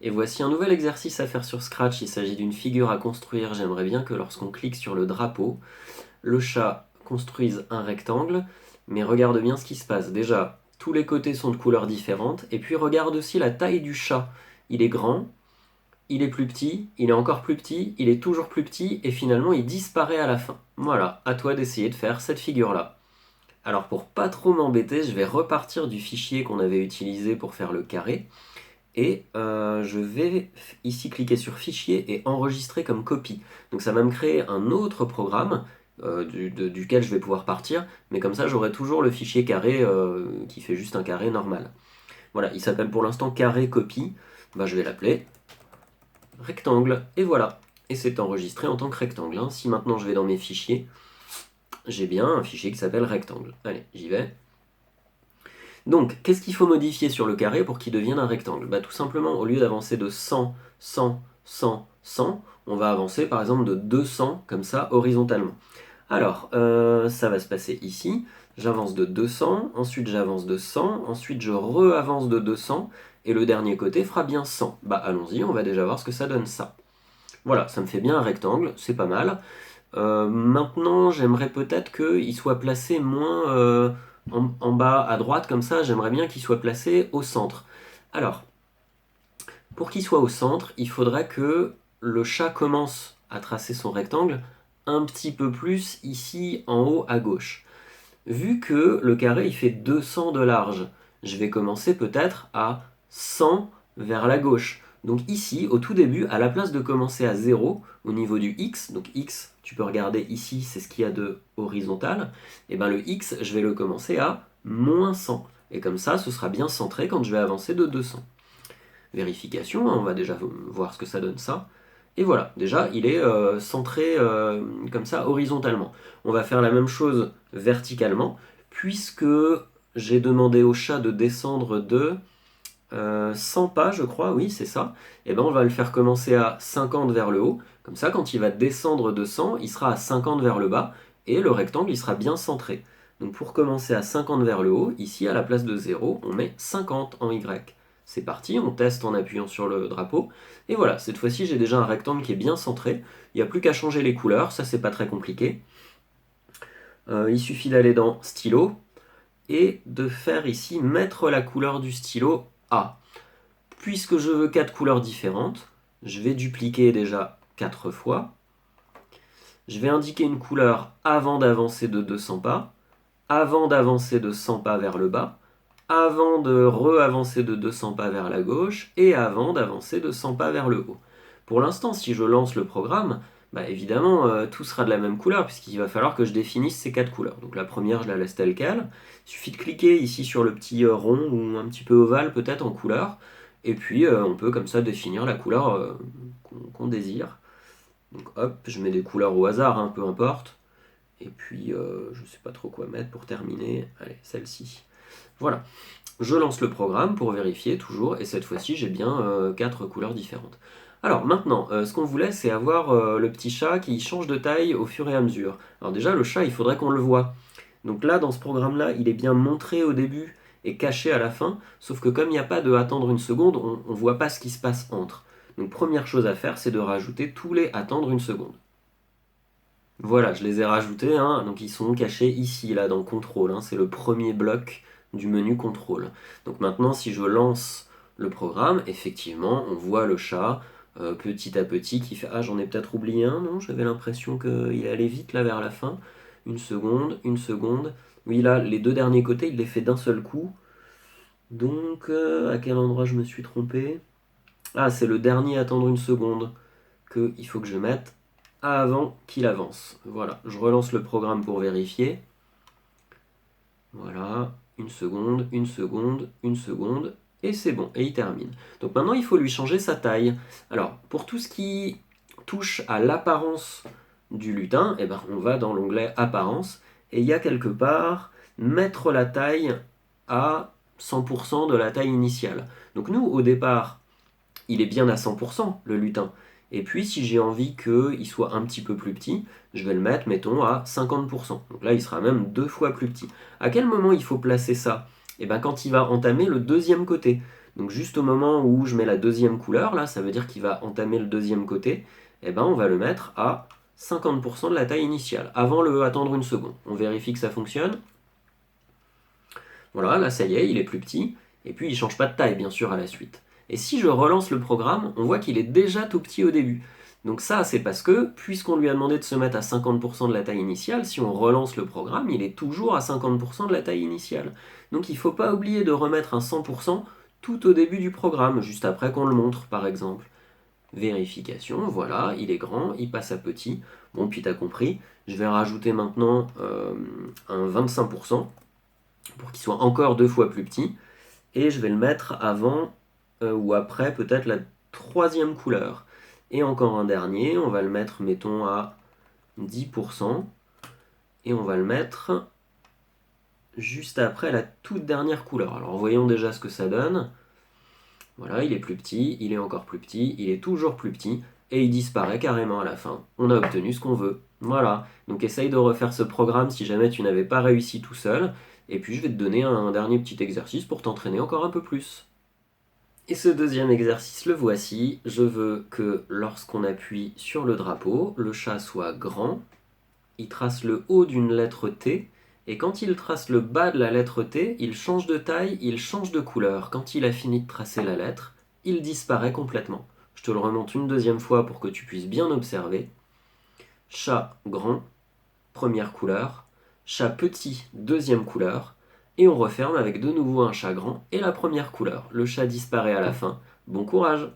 Et voici un nouvel exercice à faire sur Scratch. Il s'agit d'une figure à construire. J'aimerais bien que lorsqu'on clique sur le drapeau, le chat construise un rectangle, mais regarde bien ce qui se passe. Déjà, tous les côtés sont de couleurs différentes, et puis regarde aussi la taille du chat. Il est grand, il est plus petit, il est encore plus petit, il est toujours plus petit, et finalement il disparaît à la fin. Voilà, à toi d'essayer de faire cette figure-là. Alors pour pas trop m'embêter, je vais repartir du fichier qu'on avait utilisé pour faire le carré, et je vais ici cliquer sur fichier et enregistrer comme copie. Donc ça va me créer un autre programme duquel je vais pouvoir partir, mais comme ça j'aurai toujours le fichier carré qui fait juste un carré normal. Voilà, il s'appelle pour l'instant carré copie. Bah, je vais l'appeler rectangle, et voilà. Et c'est enregistré en tant que rectangle, hein. Si maintenant je vais dans mes fichiers, j'ai bien un fichier qui s'appelle rectangle. Allez, j'y vais. Donc, qu'est-ce qu'il faut modifier sur le carré pour qu'il devienne un rectangle? Bah, tout simplement, au lieu d'avancer de 100, 100, 100, 100, on va avancer par exemple de 200, comme ça, horizontalement. Alors, ça va se passer ici. J'avance de 200, ensuite j'avance de 100, ensuite je re-avance de 200, et le dernier côté fera bien 100. Bah allons-y, on va déjà voir ce que ça donne ça. Voilà, ça me fait bien un rectangle, c'est pas mal. Maintenant, j'aimerais peut-être qu'il soit placé moins en bas à droite, comme ça, j'aimerais bien qu'il soit placé au centre. Alors, pour qu'il soit au centre, il faudrait que le chat commence à tracer son rectangle un petit peu plus ici en haut à gauche. Vu que le carré il fait 200 de large, je vais commencer peut-être à 100 vers la gauche. Donc ici, au tout début, à la place de commencer à 0 au niveau du x, donc x, tu peux regarder ici, c'est ce qu'il y a de horizontal, et bien le x, je vais le commencer à moins 100. Et comme ça, ce sera bien centré quand je vais avancer de 200. Vérification, on va déjà voir ce que ça donne ça. Et voilà, déjà il est centré comme ça horizontalement. On va faire la même chose verticalement, puisque j'ai demandé au chat de descendre de 100 pas, je crois, oui c'est ça. Et ben on va le faire commencer à 50 vers le haut, comme ça quand il va descendre de 100, il sera à 50 vers le bas, et le rectangle il sera bien centré. Donc pour commencer à 50 vers le haut, ici à la place de 0, on met 50 en Y. C'est parti, on teste en appuyant sur le drapeau. Et voilà, cette fois-ci j'ai déjà un rectangle qui est bien centré. Il n'y a plus qu'à changer les couleurs, ça c'est pas très compliqué. Il suffit d'aller dans stylo et de faire ici mettre la couleur du stylo A. Puisque je veux 4 couleurs différentes, je vais dupliquer déjà 4 fois. Je vais indiquer une couleur avant d'avancer de 200 pas, avant d'avancer de 100 pas vers le bas, avant de re-avancer de 200 pas vers la gauche et avant d'avancer de 100 pas vers le haut. Pour l'instant, si je lance le programme, bah évidemment, tout sera de la même couleur puisqu'il va falloir que je définisse ces 4 couleurs. Donc la première, je la laisse telle quelle. Il suffit de cliquer ici sur le petit rond ou un petit peu ovale peut-être en couleur. Et puis on peut comme ça définir la couleur qu'on désire. Donc hop, je mets des couleurs au hasard, hein, peu importe. Et puis je sais pas trop quoi mettre pour terminer. Allez, celle-ci. Voilà, je lance le programme pour vérifier toujours, et cette fois-ci j'ai bien 4 couleurs différentes. Alors maintenant, ce qu'on voulait, c'est avoir le petit chat qui change de taille au fur et à mesure. Alors déjà, le chat, il faudrait qu'on le voie. Donc là, dans ce programme-là, il est bien montré au début et caché à la fin, sauf que comme il n'y a pas de attendre une seconde, on ne voit pas ce qui se passe entre. Donc première chose à faire, c'est de rajouter tous les attendre une seconde. Voilà, je les ai rajoutés, hein, donc ils sont cachés ici, là, dans contrôle, hein, c'est le premier bloc du menu contrôle. Donc maintenant, si je lance le programme, effectivement, on voit le chat petit à petit qui fait... Ah, j'en ai peut-être oublié un, non? J'avais l'impression qu'il allait vite là vers la fin. Une seconde, une seconde. Oui, là, les deux derniers côtés, il les fait d'un seul coup. Donc, à quel endroit je me suis trompé? Ah, c'est le dernier attendre une seconde qu'il faut que je mette avant qu'il avance. Voilà, je relance le programme pour vérifier. Voilà, une seconde, une seconde, une seconde, et c'est bon, et il termine. Donc maintenant, il faut lui changer sa taille. Alors, pour tout ce qui touche à l'apparence du lutin, eh ben, on va dans l'onglet Apparence, et il y a quelque part mettre la taille à 100% de la taille initiale. Donc nous, au départ, il est bien à 100% le lutin. Et puis si j'ai envie qu'il soit un petit peu plus petit, je vais le mettre, mettons, à 50%. Donc là, il sera même 2 fois plus petit. À quel moment il faut placer ça? Et bien quand il va entamer le deuxième côté. Donc juste au moment où je mets la deuxième couleur, là, ça veut dire qu'il va entamer le deuxième côté, et ben on va le mettre à 50% de la taille initiale, avant le attendre une seconde. On vérifie que ça fonctionne. Voilà, là ça y est, il est plus petit, et puis il ne change pas de taille bien sûr à la suite. Et si je relance le programme, on voit qu'il est déjà tout petit au début. Donc ça, c'est parce que, puisqu'on lui a demandé de se mettre à 50% de la taille initiale, si on relance le programme, il est toujours à 50% de la taille initiale. Donc il ne faut pas oublier de remettre un 100% tout au début du programme, juste après qu'on le montre par exemple. Vérification, voilà, il est grand, il passe à petit. Bon, puis t'as compris, je vais rajouter maintenant un 25% pour qu'il soit encore 2 fois plus petit. Et je vais le mettre avant ou après peut-être la troisième couleur. Et encore un dernier, on va le mettre, mettons, à 10%. Et on va le mettre juste après la toute dernière couleur. Alors voyons déjà ce que ça donne. Voilà, il est plus petit, il est encore plus petit, il est toujours plus petit, et il disparaît carrément à la fin. On a obtenu ce qu'on veut. Voilà, donc essaye de refaire ce programme si jamais tu n'avais pas réussi tout seul, et puis je vais te donner un dernier petit exercice pour t'entraîner encore un peu plus. Et ce deuxième exercice, le voici. Je veux que lorsqu'on appuie sur le drapeau, le chat soit grand, il trace le haut d'une lettre T, et quand il trace le bas de la lettre T, il change de taille, il change de couleur. Quand il a fini de tracer la lettre, il disparaît complètement. Je te le remonte une deuxième fois pour que tu puisses bien observer. Chat grand, première couleur. Chat petit, deuxième couleur. Et on referme avec de nouveau un chat grand et la première couleur. Le chat disparaît à la fin. Bon courage!